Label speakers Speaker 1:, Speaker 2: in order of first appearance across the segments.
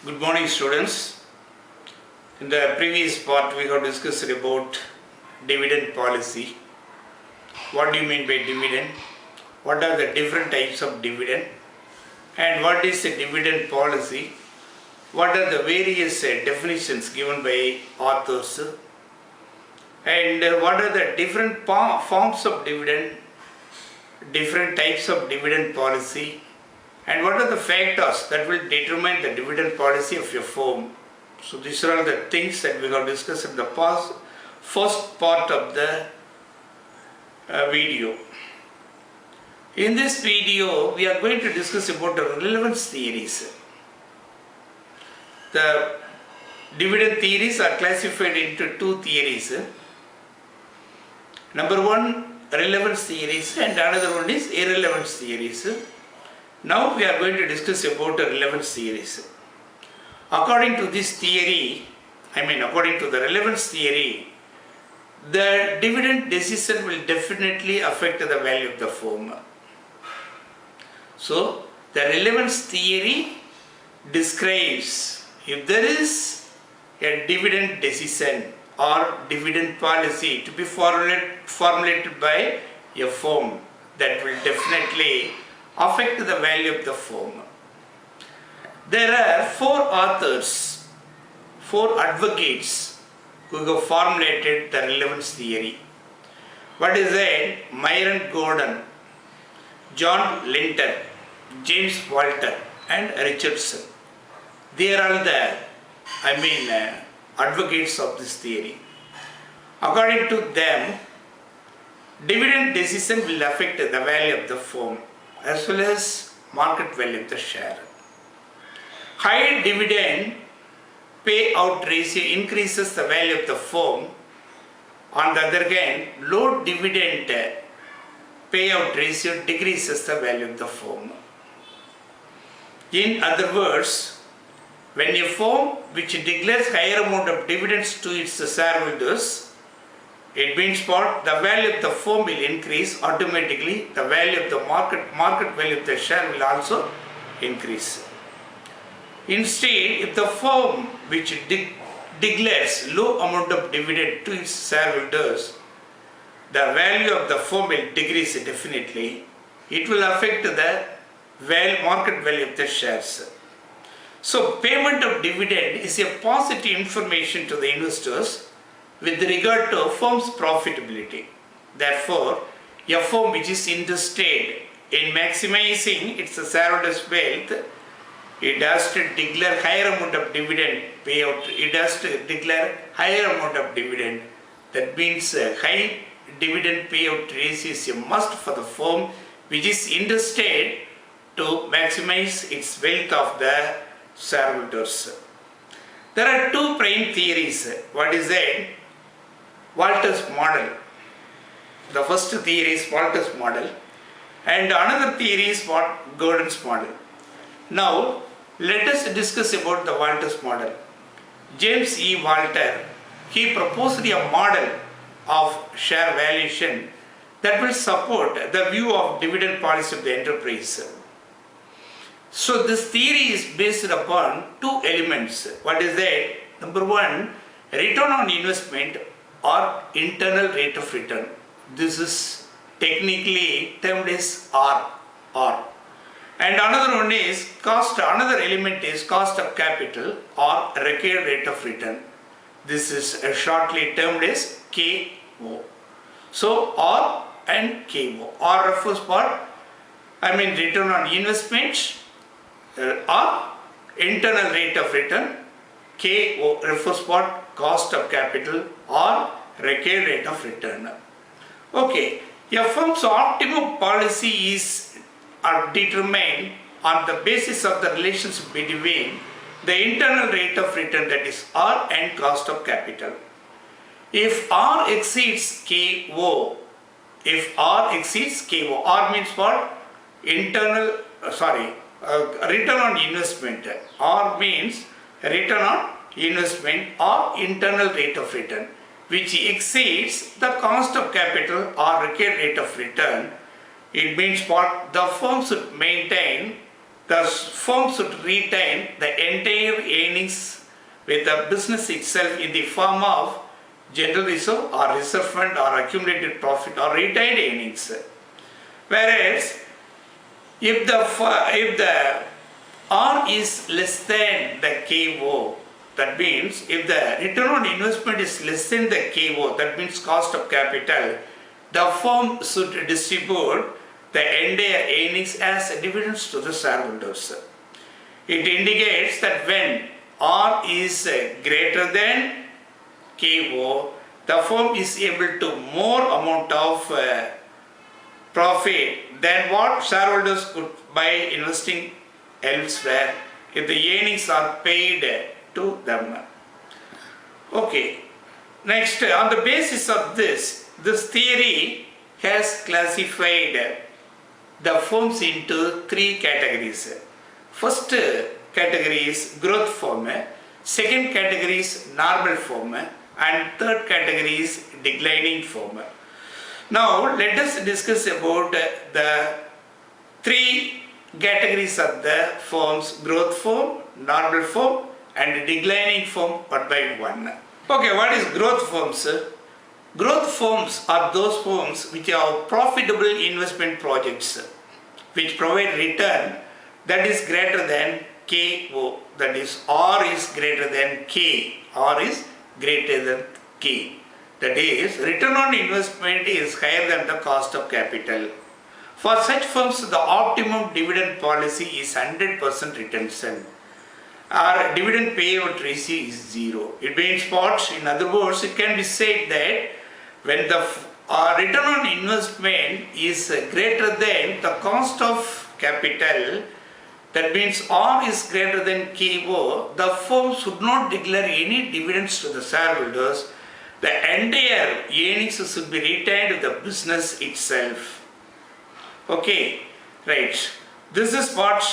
Speaker 1: Good morning, students. In the previous part, we have discussed about dividend policy. What do you mean by dividend? What are the different types of dividend? And what is a dividend policy? What are the various definitions given by authors? And what are the different forms of dividend, different types of dividend policy? And what are the factors that will determine the dividend policy of your firm? So these are all the things that we have discussed in the first part of the video. In this video, we are going to discuss about the relevance theories. The dividend theories are classified into two theories. Number one, relevance theories, and another one is irrelevance theories. Now we are going to discuss about the relevance theories. According to this theory, according to the relevance theory, the dividend decision will definitely affect the value of the firm. So, the relevance theory describes if there is a dividend decision or dividend policy to be formulated by a firm, that will definitely affect the value of the firm. There are four authors, four advocates who have formulated the relevance theory. What is it? Myron Gordon, John Linton, James Walter, and Richardson. They are all the advocates of this theory. According to them, dividend decision will affect the value of the firm as well as market value of the share. High dividend payout ratio increases the value of the firm. On the other hand, low dividend payout ratio decreases the value of the firm. In other words, when a firm which declares higher amount of dividends to its shareholders, it means what? The value of the firm will increase automatically. The value of the market value of the share will also increase. Instead, if the firm which declares low amount of dividend to its shareholders, the value of the firm will decrease definitely. It will affect the market value of the shares. So, payment of dividend is a positive information to the investors with regard to a firm's profitability. Therefore, a firm which is interested in maximizing its shareholders' wealth, it has to declare higher amount of dividend payout. It has to declare higher amount of dividend. That means high dividend payout ratio is a must for the firm which is interested to maximize its wealth of the shareholders. There are two prime theories. What is it? Walter's model. The first theory is Walter's model, and another theory is what? Gordon's model. Now, let us discuss about the Walter's model. James E. Walter, he proposed a model of share valuation that will support the view of dividend policy of the enterprise. So, this theory is based upon two elements. What is that? Number one, return on investment or internal rate of return. This is technically termed as R. And another one is another element is cost of capital or required rate of return. This is shortly termed as KO. So R and KO. R refers what? Return on investment or internal rate of return. KO refers what? Cost of capital or required rate of return. Okay, a firm's optimum policy are determined on the basis of the relationship between the internal rate of return, that is R, and cost of capital. If R exceeds KO, R means what? Return on investment. R means return on investment or internal rate of return, which exceeds the cost of capital or required rate of return. It means what? The firm should maintain the firm should retain the entire earnings with the business itself in the form of general reserve or reserve fund or accumulated profit or retained earnings. Whereas if the R is less than the KO, that means if the return on investment is less than the KO, that means cost of capital, the firm should distribute the entire earnings as dividends to the shareholders. It indicates that when R is greater than KO, the firm is able to more amount of profit than what shareholders could by investing elsewhere if the earnings are paid to them. Okay, next, on the basis of this theory has classified the firms into three categories. First category is growth firm, second category is normal firm, and third category is declining firm. Now let us discuss about the three categories of the firms: growth firm, normal firm, and declining firm one by one. Okay, what is growth firms? Growth firms are those firms which have profitable investment projects which provide return that is greater than KO, that is R is greater than K, R is greater than K. That is, return on investment is higher than the cost of capital. For such firms, the optimum dividend policy is 100% retention. Our dividend payout ratio is 0. It means what? In other words, it can be said that when the return on investment is greater than the cost of capital, that means R is greater than KO, the firm should not declare any dividends to the shareholders. The entire earnings should be retained to the business itself. Okay, right. This is what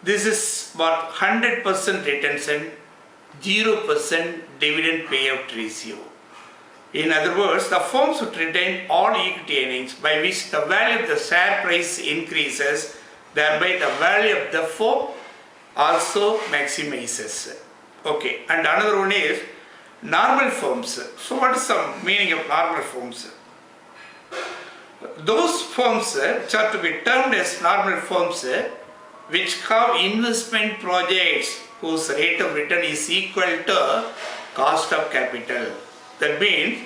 Speaker 1: 100% retention, 0% dividend payout ratio. In other words, the firm should retain all equity earnings by which the value of the share price increases, thereby the value of the firm also maximizes. Okay, and another one is normal firms. So what is the meaning of normal firms? Those firms which are to be termed as normal firms which have investment projects whose rate of return is equal to cost of capital. That means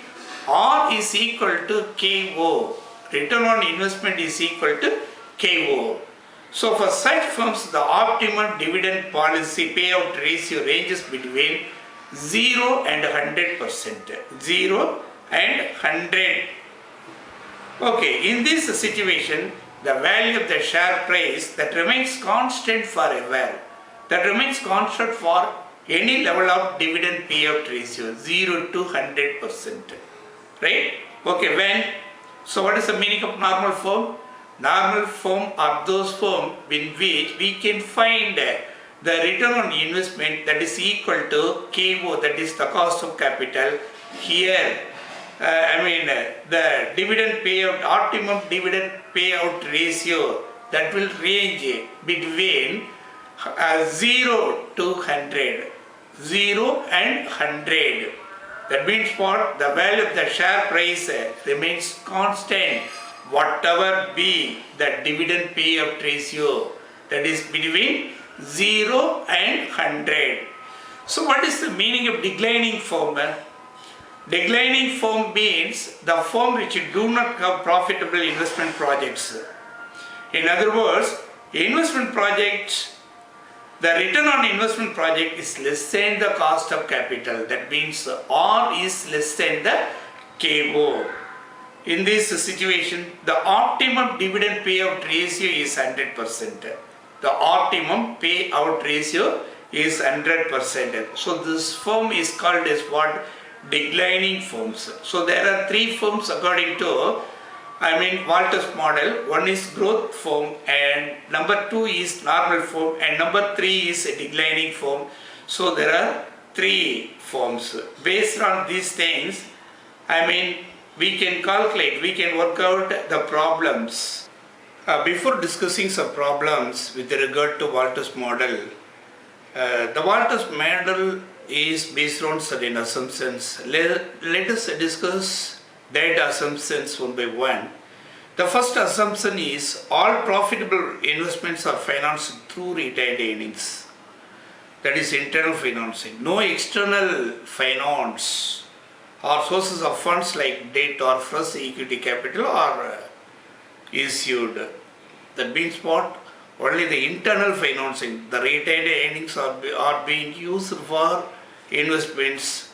Speaker 1: R is equal to KO. Return on investment is equal to KO. So for such firms, the optimal dividend policy payout ratio ranges between 0 and 100%. 0 and 100. Okay, in this situation, the value of the share price that remains constant forever, that remains constant for any level of dividend payout ratio, 0 to 100%. Right? Okay, when? So what is the meaning of normal firm? Normal firm are those firms in which we can find the return on investment that is equal to KO, that is the cost of capital. Here, the dividend payout, optimum dividend payout ratio, that will range between 0 to 100. 0 and 100. That means what? The value of the share price remains constant, whatever be the dividend payout ratio, that is between 0 and 100. So what is the meaning of declining firm? Declining firm means the firm which do not have profitable investment projects. In other words, investment projects, the return on investment project is less than the cost of capital. That means R is less than the KO. In this situation, the optimum dividend payout ratio is 100%. The optimum payout ratio is 100%. So this firm is called as what? Declining firms. So there are three firms according to Walter's model. One is growth firm, and number 2 is normal firm, and number 3 is a declining firm. So there are three firms. Based on these things, we can calculate, we can work out the problems. Before discussing some problems with regard to Walters model, the Walters model is based on certain assumptions. Let us discuss that assumptions one by one. The first assumption is all profitable investments are financed through retained earnings. That is internal financing. No external finance or sources of funds like debt or fresh equity capital are issued. That means what? Only the internal financing, the retained earnings are being used for investments.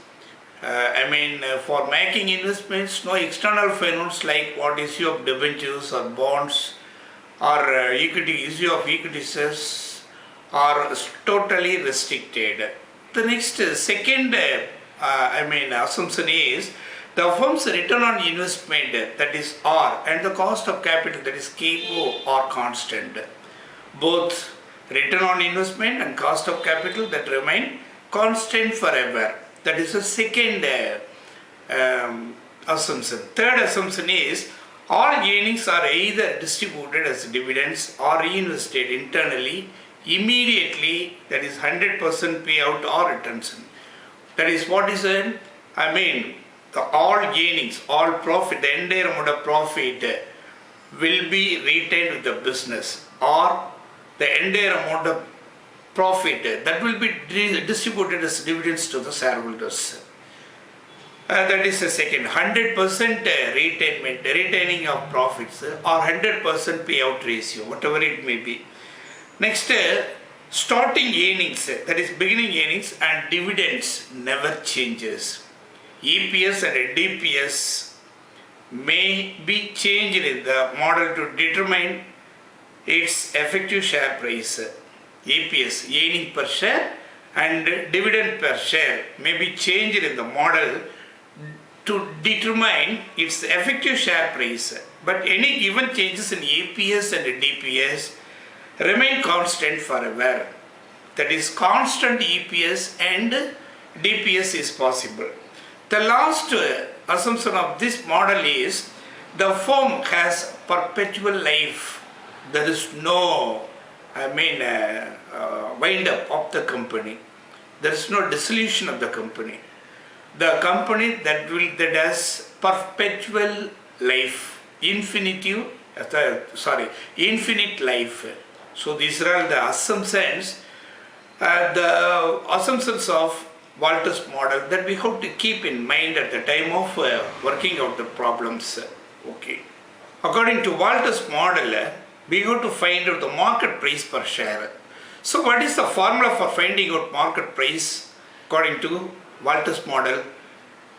Speaker 1: For making investments, no external finance like what issue of debentures or bonds or issue of equity shares are totally restricted. The next second assumption is the firm's return on investment, that is R, and the cost of capital, that is KO, are constant. Both return on investment and cost of capital that remain constant forever. That is the second assumption. Third assumption is all earnings are either distributed as dividends or reinvested internally immediately, that is 100% payout or retention. That is what is it? All earnings, all profit, the entire amount of profit will be retained with the business, or the entire amount of profit that will be distributed as dividends to the shareholders. That is the second, 100% retaining of profits or 100% payout ratio, whatever it may be. Next, starting earnings, that is beginning earnings and dividends never changes. EPS and DPS may be changed in the model to determine its effective share price. EPS, earning per share, and dividend per share may be changed in the model to determine its effective share price. But any given changes in EPS and DPS remain constant forever. That is, constant EPS and DPS is possible. The last assumption of this model is the firm has perpetual life. There is no wind up of the company. There is no dissolution of the company. The company that has perpetual life, infinite life. So these are all the assumptions. The assumptions of Walters model that we have to keep in mind at the time of working out the problems. Okay. According to Walters model, we have to find out the market price per share. So what is the formula for finding out market price according to Walters model?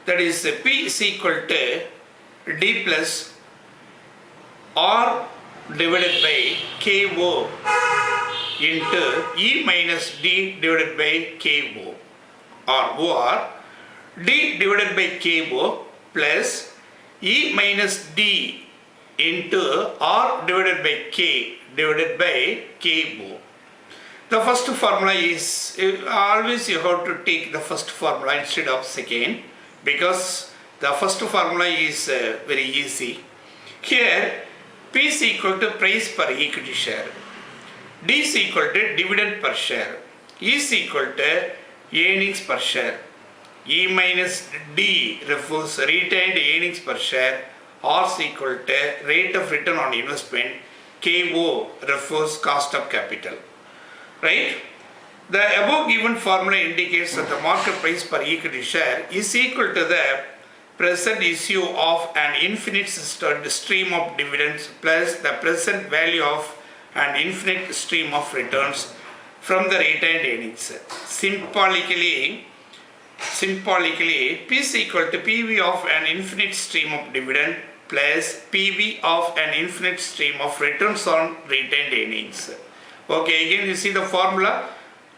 Speaker 1: That is P is equal to D plus R divided by KO into E minus D divided by KO, or D divided by KO plus E minus D into R divided by K divided by KO. The first formula is, always you have to take the first formula instead of second, because the first formula is very easy. Here P is equal to price per equity share, D is equal to dividend per share, E is equal to earnings per share, E minus D refers retained earnings per share, R is equal to rate of return on investment, KO refers cost of capital. Right? The above given formula indicates that the market price per equity share is equal to the present issue of an infinite stream of dividends plus the present value of an infinite stream of returns from the retained earnings. Symbolically, P is equal to PV of an infinite stream of dividend plus PV of an infinite stream of returns on retained earnings. Okay, again you see the formula.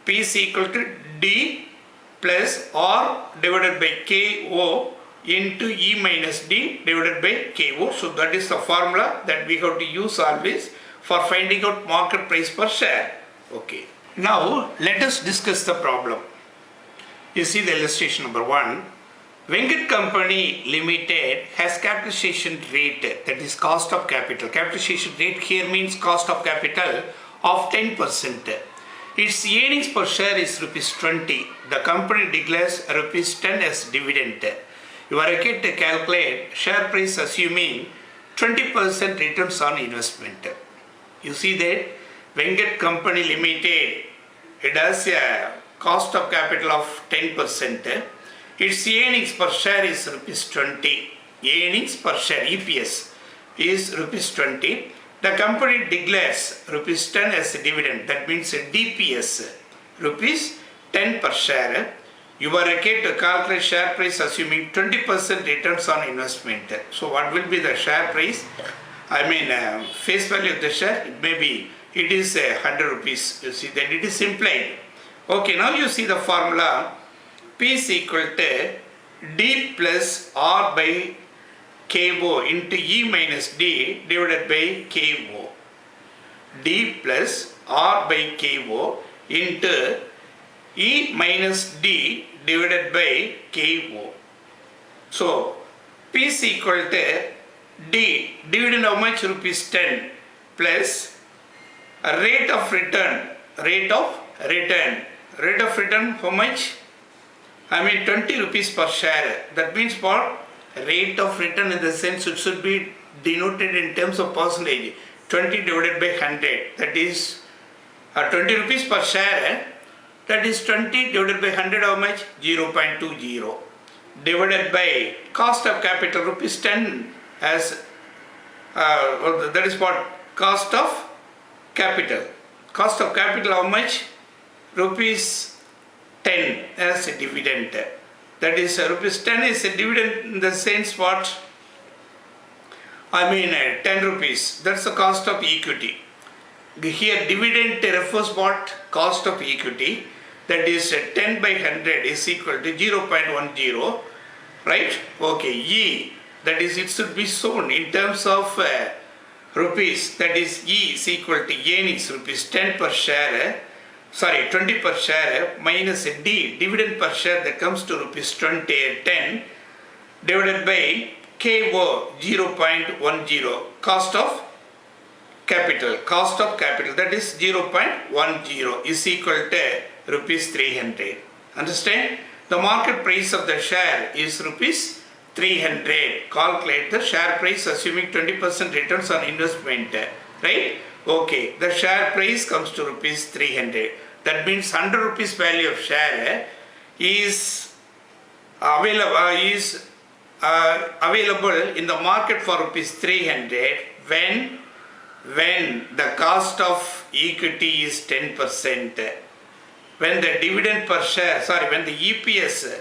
Speaker 1: P is equal to D plus R divided by KO into E minus D divided by KO. So that is the formula that we have to use always for finding out market price per share. Okay. Now let us discuss the problem. You see the illustration number 1. Venkat Company Limited has capitalization rate, that is cost of capital. Capitalization rate here means cost of capital of 10%. Its earnings per share is rupees 20. The company declares rupees 10 as dividend. You are required to calculate share price assuming 20% returns on investment. You see that Venkat Company Limited, it has a cost of capital of 10%. Its earnings per share is rupees 20. Earnings per share, EPS, is rupees 20. The company declares rupees 10 as a dividend. That means a DPS, rupees 10 per share. You are required to calculate share price assuming 20% returns on investment. So what will be the share price? Face value of the share, it is 100 rupees. You see that it is implied. Okay, now you see the formula. P is equal to D plus R by KO into E minus D divided by KO. D plus R by KO into E minus D divided by KO. So, P is equal to D, dividend how much? Rupees 10 plus a rate of return how much? 20 rupees per share. That means for rate of return in the sense it should be denoted in terms of percentage. 20 divided by 100. That is 20 rupees per share. That is 20 divided by 100 how much? 0.20. Divided by cost of capital rupees 10 as that is what? Cost of capital. Cost of capital how much? Rupees 10 as a dividend. That is rupees 10 is a dividend in the sense what? 10 rupees. That's the cost of equity. Here dividend refers what? Cost of equity. That is 10 by 100 is equal to 0.10. Right? Okay. E. That is it should be shown in terms of rupees. That is E is equal to earnings rupees 10 per share. 20 per share minus a D, dividend per share, that comes to rupees 10 divided by KO 0.10, cost of capital, that is 0.10 is equal to rupees 300. Understand? The market price of the share is rupees 300. Calculate the share price assuming 20% returns on investment. Right? Okay, the share price comes to rupees 300. That means 100 rupees value of share is available in the market for rupees 300 when the cost of equity is 10%. When the dividend per share, when the EPS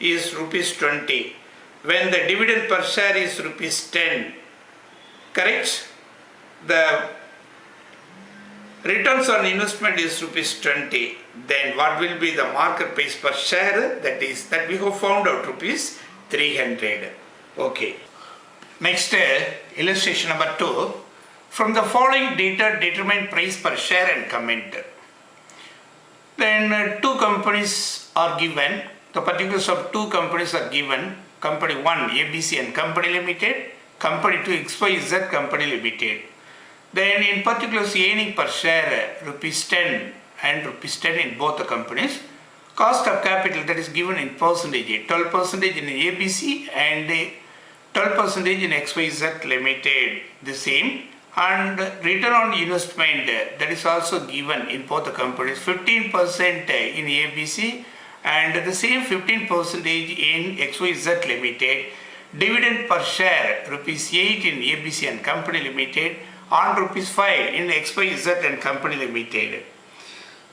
Speaker 1: is rupees 20. When the dividend per share is rupees 10. Correct? The returns on investment is rupees 20. Then what will be the market price per share? That we have found out, rupees 300. Okay. Next, illustration number 2. From the following data, determine price per share and comment. Then two companies are given. The particulars of two companies are given. Company 1 ABC and Company Limited. Company 2 XYZ Company Limited. Then in particular, earning per share rupees 10 and rupees 10 in both the companies. Cost of capital, that is given in percentage, 12% in ABC and 12% in XYZ Limited, the same. And return on investment, that is also given in both the companies, 15% in ABC and the same 15% in XYZ Limited. Dividend per share rupees 8 in ABC and Company Limited and rupees 5 in XYZ and Company Limited.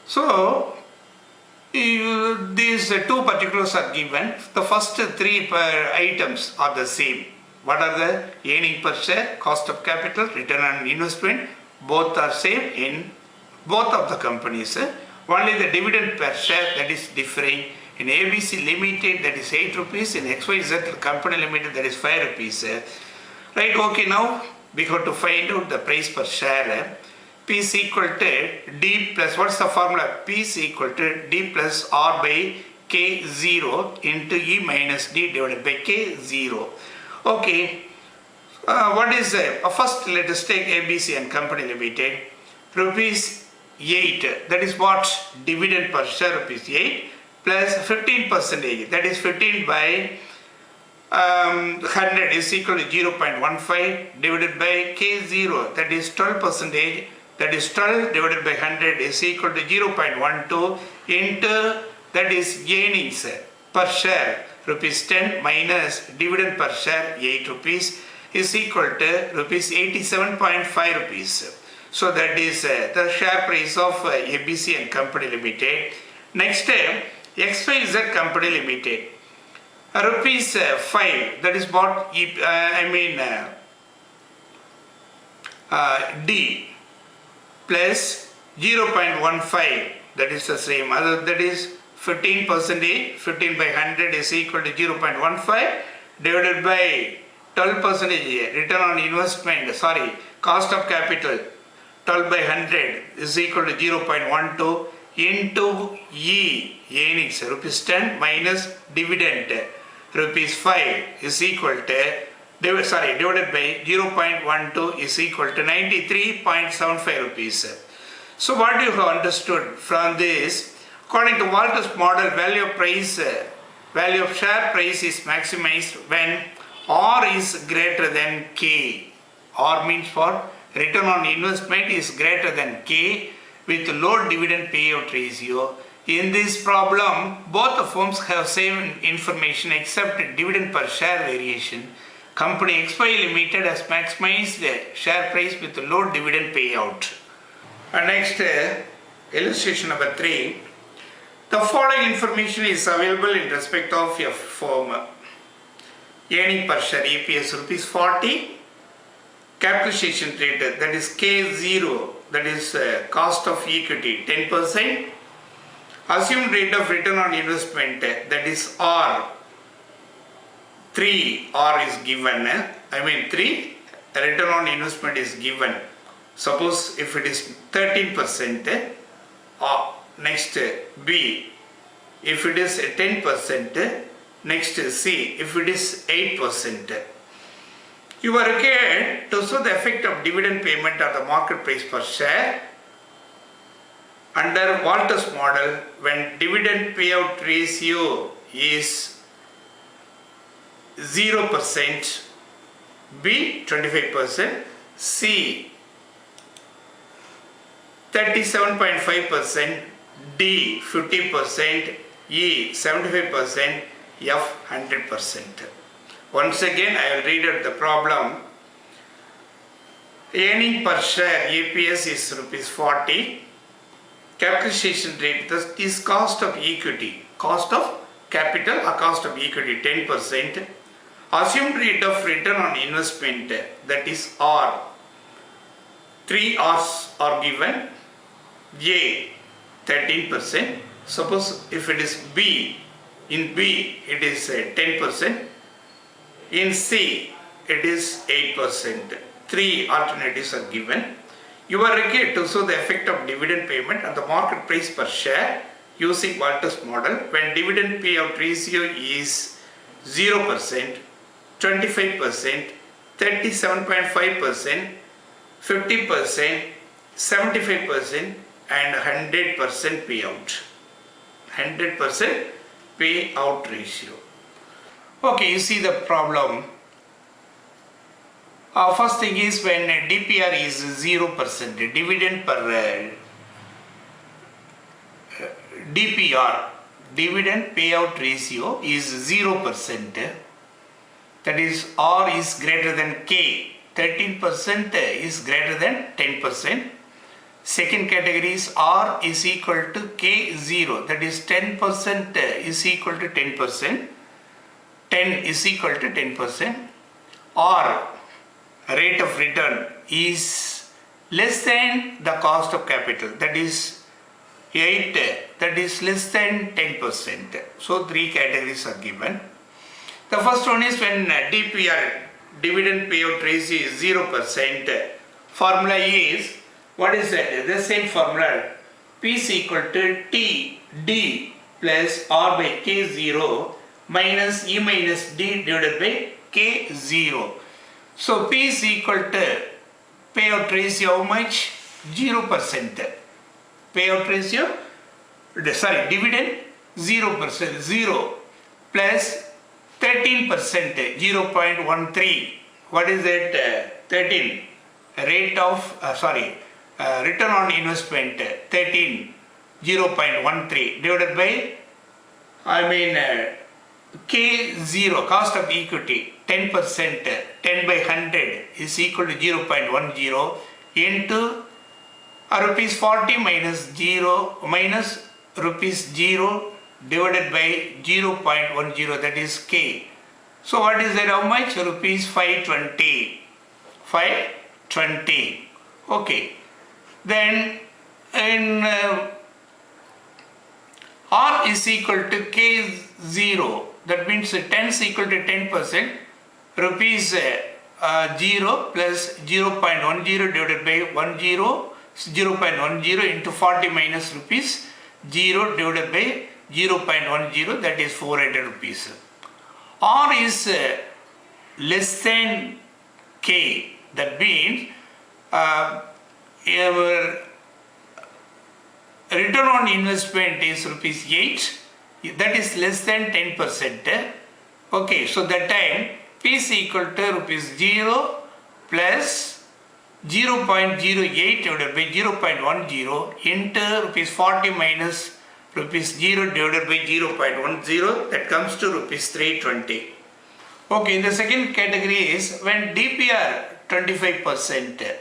Speaker 1: So these two particulars are given. The first three items are the same. What are the earning per share, cost of capital, return on investment? Both are same in both of the companies. Only the dividend per share that is differing. In ABC Limited that is 8 rupees, in XYZ Company Limited that is 5 rupees. Right, okay, now we have to find out the price per share. P is equal to D plus, what's the formula? P is equal to D plus R by K0 into E minus D divided by K0. Okay, what is first let us take ABC and Company Limited. Rupees 8, that is what? Dividend per share rupees 8 plus 15%, that is 15 by 100 is equal to 0.15 divided by K0, that is 12%, that is 12 divided by 100 is equal to 0.12 into, that is earnings per share rupees 10 minus dividend per share 8 rupees is equal to rupees 87.5 rupees. So that is the share price of ABC and Company Limited. Next, XYZ Company Limited. Rupees 5, that is what D plus 0.15, that is the same, that is 15%, 15 by 100 is equal to 0.15 divided by 12% return on investment, cost of capital 12 by 100 is equal to 0.12 into E earnings rupees 10 minus dividend rupees 5 is equal to divided by 0.12 is equal to 93.75 rupees. So what you have understood from this, according to Walters model, value of share price is maximized when R is greater than K. R means for return on investment is greater than K with low dividend payout ratio. In this problem, both the firms have same information except dividend per share variation. Company XY Limited has maximized the share price with low dividend payout. And next, illustration number 3. The following information is available in respect of your firm. Earning per share EPS rupees 40, capitalization rate, that is K0, that is cost of equity 10%, assumed rate of return on investment, that is R, 3 R is given, 3 return on investment is given. Suppose if it is 13%, next B, if it is 10%, next C, if it is 8%. You are required to show the effect of dividend payment on the market price per share. Under Walters model, when dividend payout ratio is 0%, B 25%, C 37.5%, D 50%, E 75%, F 100%. Once again, I will read out the problem. Earning per share EPS is rupees 40. Capitalization rate, this is cost of equity, cost of capital or cost of equity 10%. Assumed rate of return on investment, that is R. 3 R's are given. A 13%. Suppose if it is B, in B it is 10%. In C it is 8%. 3 alternatives are given. You are required to show the effect of dividend payment on the market price per share using Walters model when dividend payout ratio is 0%, 25%, 37.5%, 50%, 75% and 100% payout. 100% payout ratio. Okay, you see the problem. First thing is when DPR is 0%, dividend per DPR, dividend payout ratio is 0%, that is R is greater than K, 13% is greater than 10%. Second category is R is equal to K0, that is 10% is equal to 10%, 10 is equal to 10%. R, rate of return, is less than the cost of capital, that is 8, that is less than 10%. So 3 categories are given. The first one is when DPR, dividend payout ratio is 0%. Formula is, what is that? The same formula, P is equal to T D plus R by K0 minus E minus D divided by K0. So P is equal to payout ratio how much? 0%. Payout ratio, dividend 0%, 0 plus 13%, 0.13. What is that? 13. Rate of, return on investment 13, 0.13 divided by, K0, cost of equity 10%, 10 by 100 is equal to 0.10 into rupees 40 minus rupees 0 divided by 0.10, that is K. So what is that, how much? Rupees 520. 520. Okay. Then in R is equal to K0, that means 10 is equal to 10%, rupees 0 plus 0.10 divided by 0.10 into 40 minus rupees 0 divided by 0.10, that is 400 rupees. R is less than K, that means return on investment is rupees 8, that is less than 10%. Okay, so that time P is equal to rupees 0 plus 0.08 divided by 0.10 into rupees 40 minus rupees 0 divided by 0.10, that comes to rupees 320. Okay, the second category is when DPR 25%.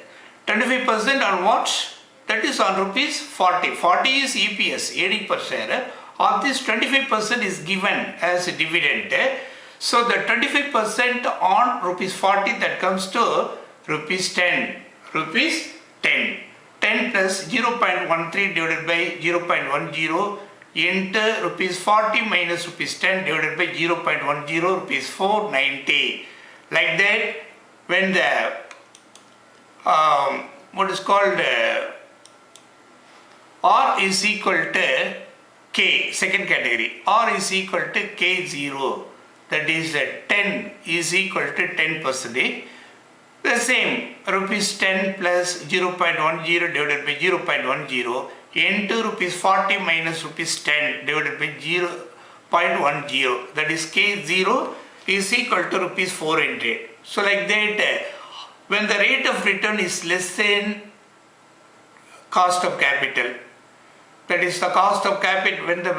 Speaker 1: 25% on what? That is on rupees 40. 40 is EPS, 80 per share. Of this 25% is given as a dividend. So the 25% on rupees 40, that comes to rupees 10. Rupees 10. 10 plus 0.13 divided by 0.10 into rupees 40 minus rupees 10 divided by 0.10, rupees 490. Like that, when the what is called R is equal to K, second category, R is equal to K0, that is 10 is equal to 10%. The same, rupees 10 plus 0.10 divided by 0.10 into rupees 40 minus rupees 10 divided by 0.10, that is K0 is equal to rupees 400. So like that, when the rate of return is less than cost of capital, that is the cost of capital, when the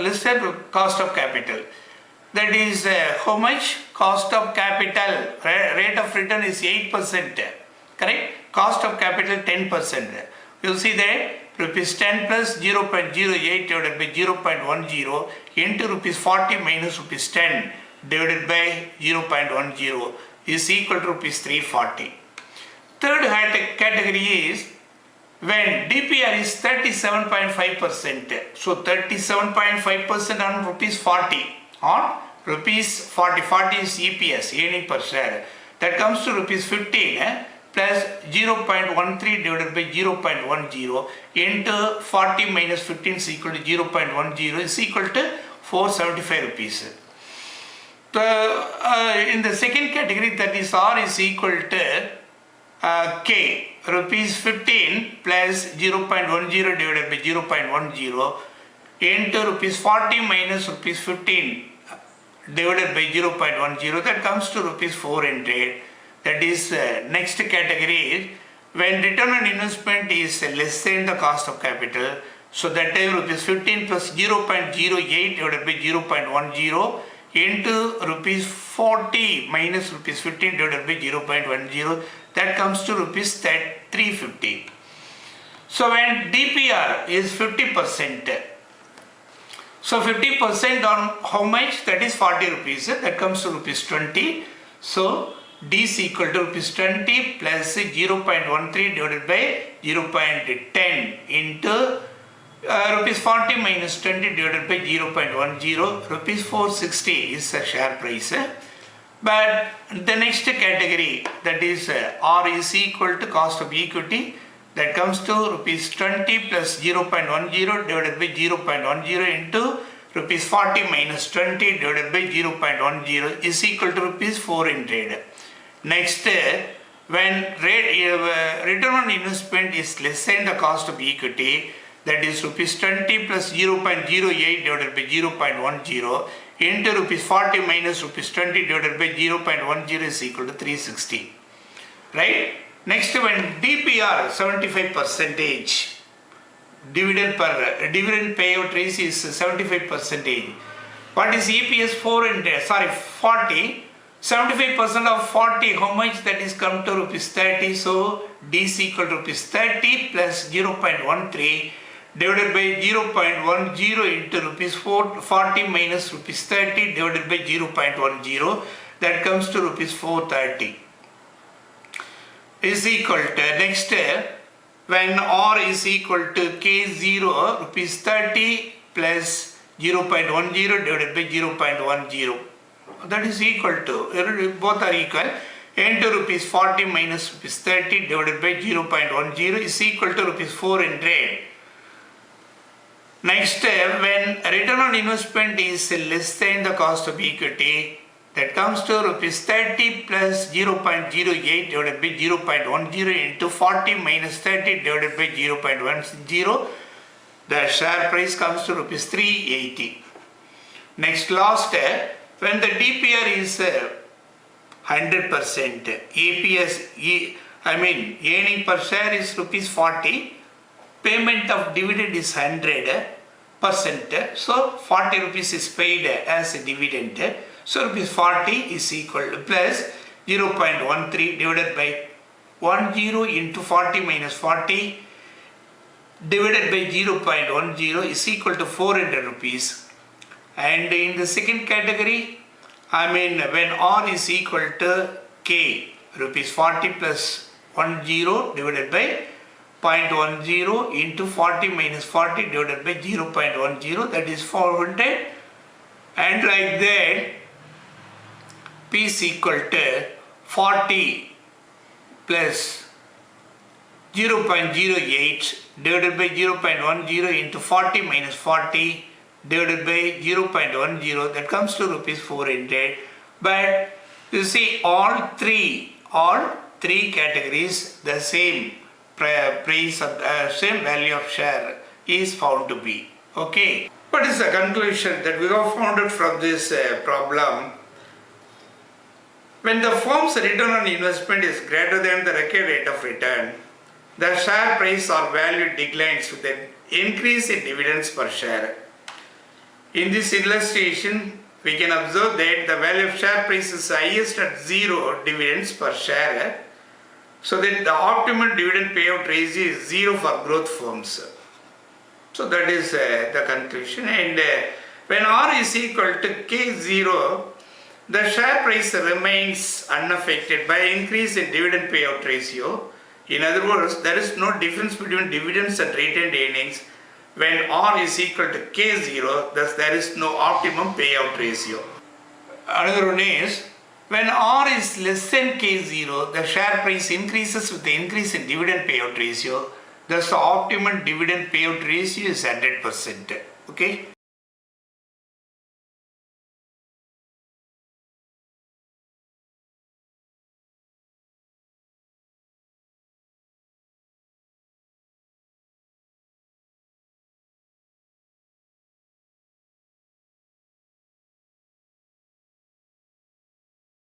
Speaker 1: less than cost of capital, that is how much? Cost of capital, rate of return is 8%, correct? Cost of capital 10%. You see that rupees 10 plus 0.08 divided by 0.10 into rupees 40 minus rupees 10 divided by 0.10 is equal to rupees 340. Third category is when DPR is 37.5%. So 37.5% on rupees 40. On rupees 40. 40 is EPS, earning per share. That comes to rupees 15 plus 0.13 divided by 0.10 into 40 minus 15 is equal to 0.10 is equal to 475 rupees. In the second category, that is R is equal to K, rupees 15 plus 0.10 divided by 0.10 into rupees 40 minus rupees 15 divided by 0.10, that comes to rupees 400. That is next category is when return on investment is less than the cost of capital. So that time rupees 15 plus 0.08 divided by 0.10 into rupees 40 minus rupees 15 divided by 0.10, that comes to rupees 350. So when DPR is 50%, so 50% on how much? That is 40 rupees, that comes to rupees 20. So D is equal to rupees 20 plus 0.13 divided by 0.10 into rupees 40 minus 20 divided by 0.10, rupees 460 is the share price. But the next category, that is R is equal to cost of equity, that comes to rupees 20 plus 0.10 divided by 0.10 into rupees 40 minus 20 divided by 0.10 is equal to rupees 400. Next, when return on investment is less than the cost of equity, that is rupees 20 plus 0.08 divided by 0.10 into rupees 40 minus rupees 20 divided by 0.10 is equal to 360. Right? Next, when DPR 75%, dividend payout ratio is 75%. What is EPS 40? 75% of 40, how much that is come to rupees 30? So D is equal to rupees 30 plus 0.13 divided by 0.10 into rupees 40 minus rupees 30 divided by 0.10, that comes to rupees 430 is equal to, next, when R is equal to K0, rupees 30 plus 0.10 divided by 0.10, that is equal to, both are equal, into rupees 40 minus rupees 30 divided by 0.10 is equal to rupees 400. Next, when return on investment is less than the cost of equity, that comes to rupees 30 plus 0.08 divided by 0.10 into 40 minus 30 divided by 0.10, the share price comes to rupees 380. Next, last, when the DPR is 100%, EPS, earning per share is rupees 40, payment of dividend is 100%, so 40 rupees is paid as a dividend. So rupees 40 is equal to plus 0.13 divided by 10 into 40 minus 40 divided by 0.10 is equal to 400 rupees. And in the second category, when R is equal to K, rupees 40 plus 10 divided by 0.10 into 40 minus 40 divided by 0.10, that is 400. And like that, P is equal to 40 plus 0.08 divided by 0.10 into 40 minus 40 divided by 0.10, that comes to rupees 400. But you see, all three categories, the same price of same value of share is found to be. Okay. What is the conclusion that we have found from this problem? When the firm's return on investment is greater than the required rate of return, the share price or value declines with an increase in dividends per share. In this illustration, we can observe that the value of share price is highest at 0 dividends per share, so that the optimal dividend payout ratio is 0 for growth firms. So that is the conclusion. And when R is equal to K0, the share price remains unaffected by increase in dividend payout ratio. In other words, there is no difference between dividends and retained earnings when R is equal to K0, thus there is no optimum payout ratio. Another one is, when R is less than K0, the share price increases with the increase in dividend payout ratio, thus the optimum dividend payout ratio is 100%. Okay.